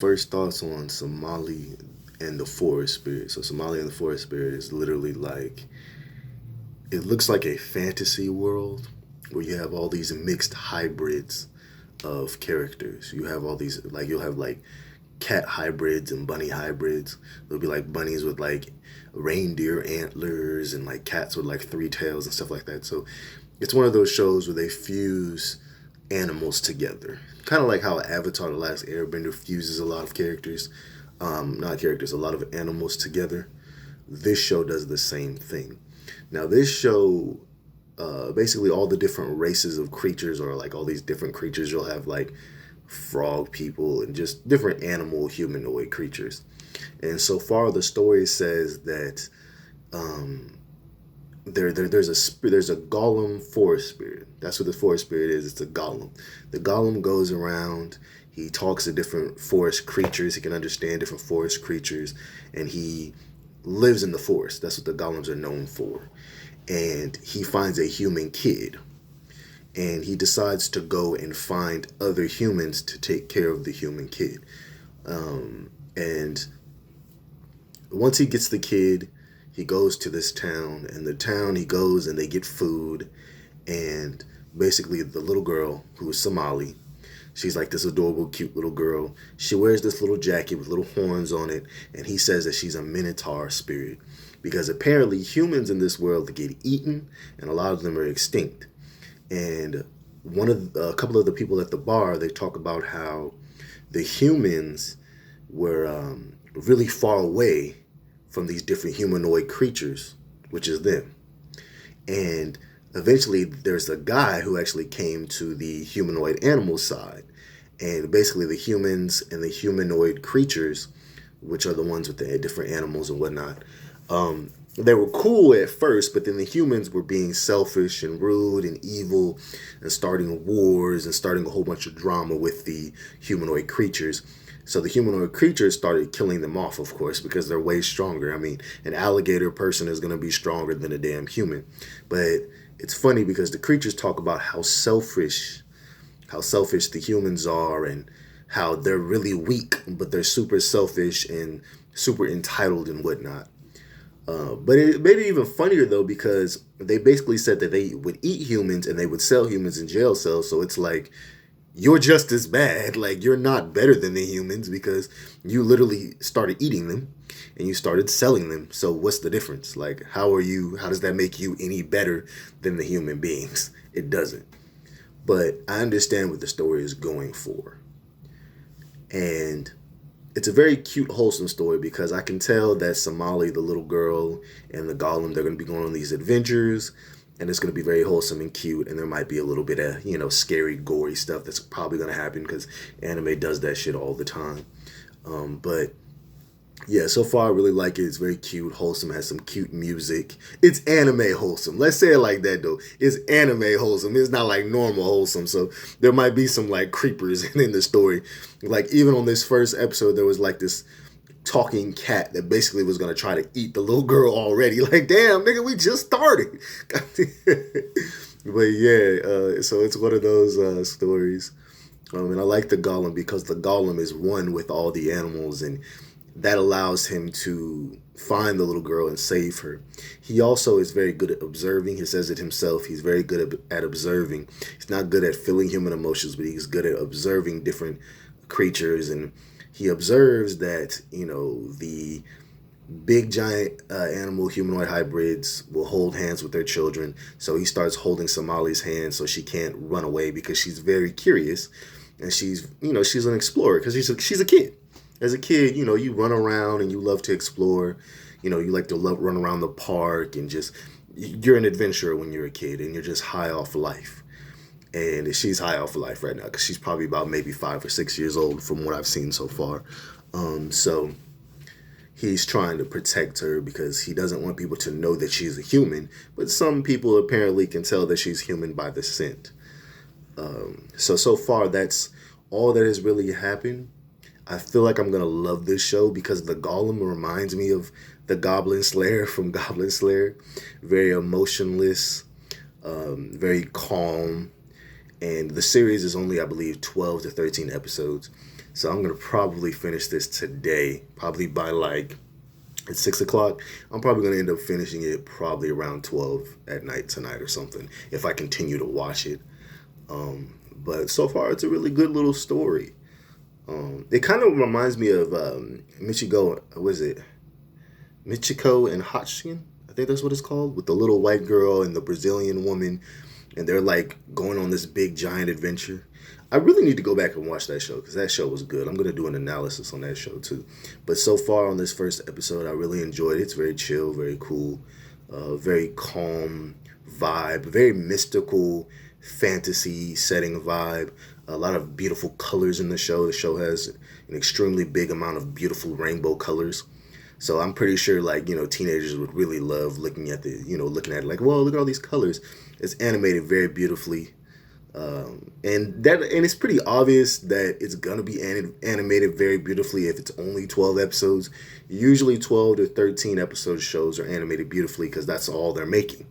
First thoughts on Somali and the forest spirit. So Somali and the forest spirit is literally like it looks like a fantasy world where you have all these mixed hybrids of characters. You have all these like you'll have like cat hybrids and bunny hybrids. There'll be like bunnies with like reindeer antlers and like cats with like three tails and stuff like that. So it's one of those shows where they fuse animals together. Kind of like how Avatar: The Last Airbender fuses a lot of characters, not characters, a lot of animals together. This show does the same thing. Now, this show, basically all the different races of creatures, or like all these different creatures, you'll have like frog people and just different animal humanoid creatures. And so far, the story says that um, there's a golem forest spirit. That's what the forest spirit is. It's a golem. The golem goes around. He talks to different forest creatures. He can understand different forest creatures, and he lives in the forest. That's what the golems are known for. And he finds a human kid, and he decides to go and find other humans to take care of the human kid. And once he gets the kid, he goes to this town, and the town he goes and they get food, and basically the little girl who is Somali, she's like this adorable, cute little girl. She wears this little jacket with little horns on it, and he says that she's a minotaur spirit because apparently humans in this world get eaten, and a lot of them are extinct. And a couple of the people at the bar, they talk about how the humans were really far away from these different humanoid creatures, which is them. And eventually, there's a guy who actually came to the humanoid animal side. And basically, the humans and the humanoid creatures, which are the ones with the different animals and whatnot, they were cool at first, but then the humans were being selfish and rude and evil and starting wars and starting a whole bunch of drama with the humanoid creatures. So the humanoid creatures started killing them off, of course, because they're way stronger. I mean, an alligator person is going to be stronger than a damn human. But it's funny because the creatures talk about how selfish the humans are, and how they're really weak, but they're super selfish and super entitled and whatnot. But it made it even funnier though because they basically said that they would eat humans and they would sell humans in jail cells. So it's like you're just as bad. Like you're not better than the humans because you literally started eating them and you started selling them. So what's the difference? Like how are you? How does that make you any better than the human beings? It doesn't. But I understand what the story is going for, and it's a very cute, wholesome story because I can tell that Somali, the little girl, and the golem, they're going to be going on these adventures, and it's going to be very wholesome and cute, and there might be a little bit of, scary, gory stuff that's probably going to happen because anime does that shit all the time. But yeah, so far I really like it. It's very cute, wholesome, has some cute music. It's anime wholesome. Let's say it like that though. It's anime wholesome. It's not like normal wholesome. So there might be some like creepers in the story. Like even on this first episode, there was like this talking cat that basically was gonna try to eat the little girl already. Like, damn, nigga, we just started. But yeah, so it's one of those stories. And I like the golem because the golem is one with all the animals, and that allows him to find the little girl and save her. He also is very good at observing. He says it himself. He's very good at observing. He's not good at feeling human emotions, but he's good at observing different creatures. And he observes that, the big giant animal humanoid hybrids will hold hands with their children. So he starts holding Somali's hand so she can't run away because she's very curious. And she's an explorer because she's a kid. As a kid, you run around and you love to explore. You like to run around the park and just, you're an adventurer when you're a kid and you're just high off life. And she's high off life right now because she's probably about maybe 5 or 6 years old from what I've seen so far. So he's trying to protect her because he doesn't want people to know that she's a human. But some people apparently can tell that she's human by the scent. So far, that's all that has really happened. I feel like I'm gonna love this show because the golem reminds me of the Goblin Slayer from Goblin Slayer. Very emotionless, very calm, and the series is only, I believe, 12 to 13 episodes. So I'm gonna probably finish this today, probably by like at 6 o'clock. I'm probably gonna end up finishing it probably around 12 at night tonight or something if I continue to watch it. But so far, it's a really good little story. It kind of reminds me of Michiko. What is it? Michiko and Hotchkin? I think that's what it's called, with the little white girl and the Brazilian woman, and they're like going on this big giant adventure. I really need to go back and watch that show because that show was good. I'm gonna do an analysis on that show too. But so far on this first episode, I really enjoyed it. It's very chill, very cool, very calm vibe, very mystical fantasy setting vibe. A lot of beautiful colors in the show. The show has an extremely big amount of beautiful rainbow colors. So I'm pretty sure, like, teenagers would really love looking at looking at it like, whoa, look at all these colors. It's animated very beautifully. And it's pretty obvious that it's gonna be animated very beautifully if it's only 12 episodes. Usually 12 to 13 episode shows are animated beautifully because that's all they're making.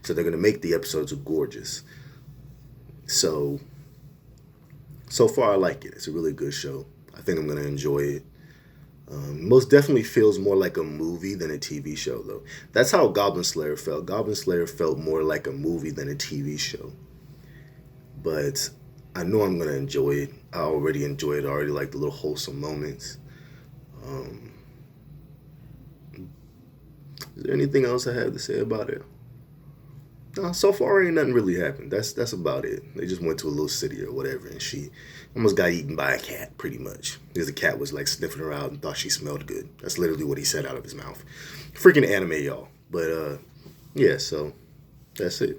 So they're gonna make the episodes gorgeous. So far I like it. It's a really good show. I think I'm gonna enjoy it. Most definitely feels more like a movie than a TV show, though. That's how Goblin Slayer felt. Goblin Slayer felt more like a movie than a TV show. But I know I'm going to enjoy it. I already enjoy it. I already like the little wholesome moments. Is there anything else I have to say about it? No, so far ain't nothing really happened. That's about it. They just went to a little city or whatever, and she almost got eaten by a cat, pretty much. Because the cat was like sniffing her out and thought she smelled good. That's literally what he said out of his mouth. Freaking anime, y'all. But yeah, so that's it.